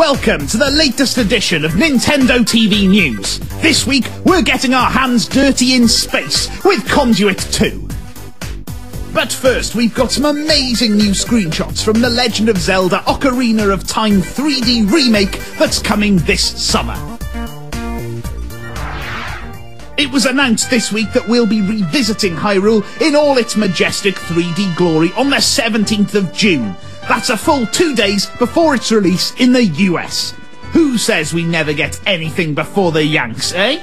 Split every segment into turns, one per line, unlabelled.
Welcome to the latest edition of Nintendo TV News. This week, we're getting our hands dirty in space with Conduit 2. But first, we've got some amazing new screenshots from The Legend of Zelda Ocarina of Time 3D remake that's coming this summer. It was announced this week that we'll be revisiting Hyrule in all its majestic 3D glory on the 17th of June. That's a full 2 days before its release in the US. Who says we never get anything before the Yanks, eh?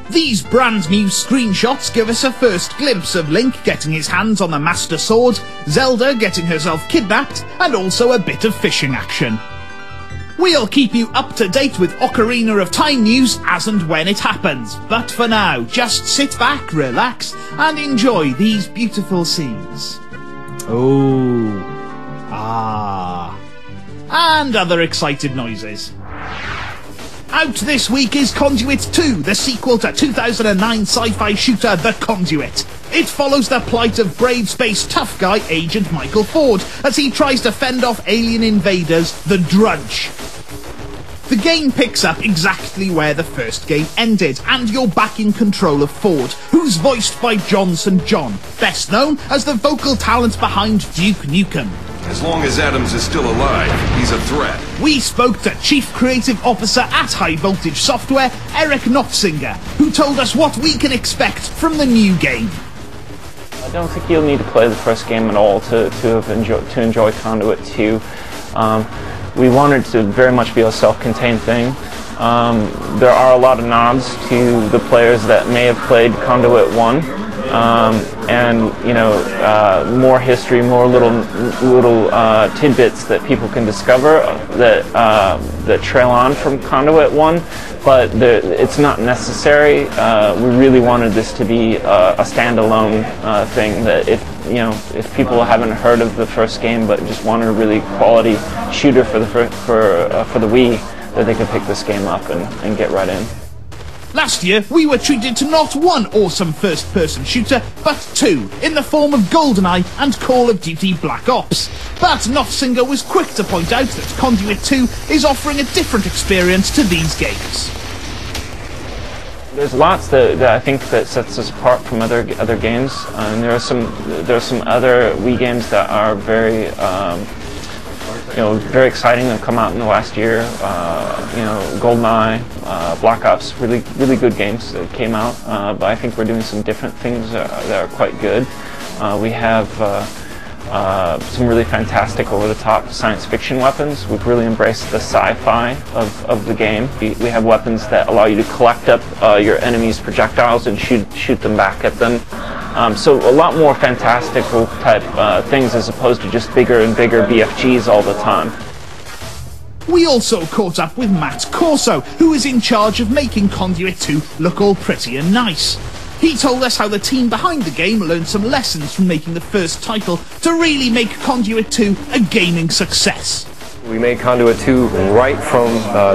These brand new screenshots give us a first glimpse of Link getting his hands on the Master Sword, Zelda getting herself kidnapped, and also a bit of fishing action. We'll keep you up to date with Ocarina of Time news as and when it happens, but for now, just sit back, relax, and enjoy these beautiful scenes. Oh, ah, and other excited noises. Out this week is Conduit 2, the sequel to 2009 sci-fi shooter The Conduit. It follows the plight of brave space tough guy Agent Michael Ford as he tries to fend off alien invaders, the Drudge. The game picks up exactly where the first game ended, and you're back in control of Ford, who's voiced by John St. John, best known as the vocal talent behind Duke Nukem.
As long as Adams is still alive, he's a threat.
We spoke to Chief Creative Officer at High Voltage Software, Eric Nofsinger, who told us what we can expect from the new game.
I don't think you'll need to play the first game at all to enjoy Conduit 2. We wanted to very much be a self-contained thing. There are a lot of nods to the players that may have played Conduit 1. And you know, more history, more little tidbits that people can discover that trail on from Conduit 1, but it's not necessary. We really wanted this to be a standalone thing. That if people haven't heard of the first game but just wanted a really quality shooter for the Wii, that they could pick this game up and get right in.
Last year, we were treated to not one awesome first-person shooter, but two, in the form of GoldenEye and Call of Duty Black Ops. But Nofsinger was quick to point out that Conduit 2 is offering a different experience to these games.
There's lots that I think that sets us apart from other games, and there are some other Wii games that are very very exciting that have come out in the last year. GoldenEye, Black Ops, really good games that came out. But I think we're doing some different things that are quite good. We have some really fantastic, over-the-top science fiction weapons. We've really embraced the sci-fi of the game. We have weapons that allow you to collect up your enemies' projectiles and shoot them back at them. So a lot more fantastical type things as opposed to just bigger and bigger BFGs all the time.
We also caught up with Matt Corso, who is in charge of making Conduit 2 look all pretty and nice. He told us how the team behind the game learned some lessons from making the first title to really make Conduit 2 a gaming success.
We made Conduit 2 right from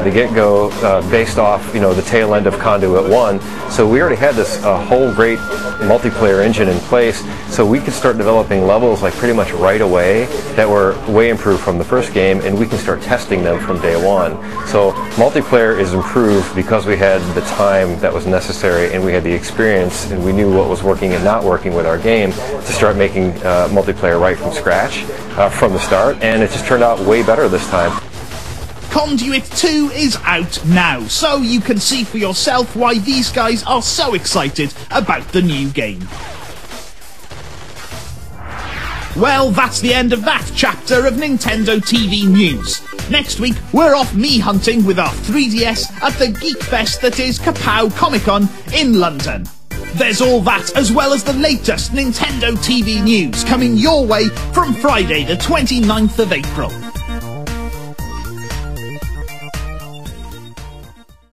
the get-go, based off, the tail end of Conduit 1. So we already had this whole great multiplayer engine in place, so we could start developing levels like pretty much right away that were way improved from the first game, and we can start testing them from day one. So multiplayer is improved because we had the time that was necessary, and we had the experience, and we knew what was working and not working with our game to start making multiplayer right from scratch, from the start, and it just turned out way better this time.
Conduit 2 is out now, so you can see for yourself why these guys are so excited about the new game. Well, that's the end of that chapter of Nintendo TV News. Next week, we're off me hunting with our 3DS at the Geek Fest that is Kapow Comic Con in London. There's all that, as well as the latest Nintendo TV news coming your way from Friday the 29th of April.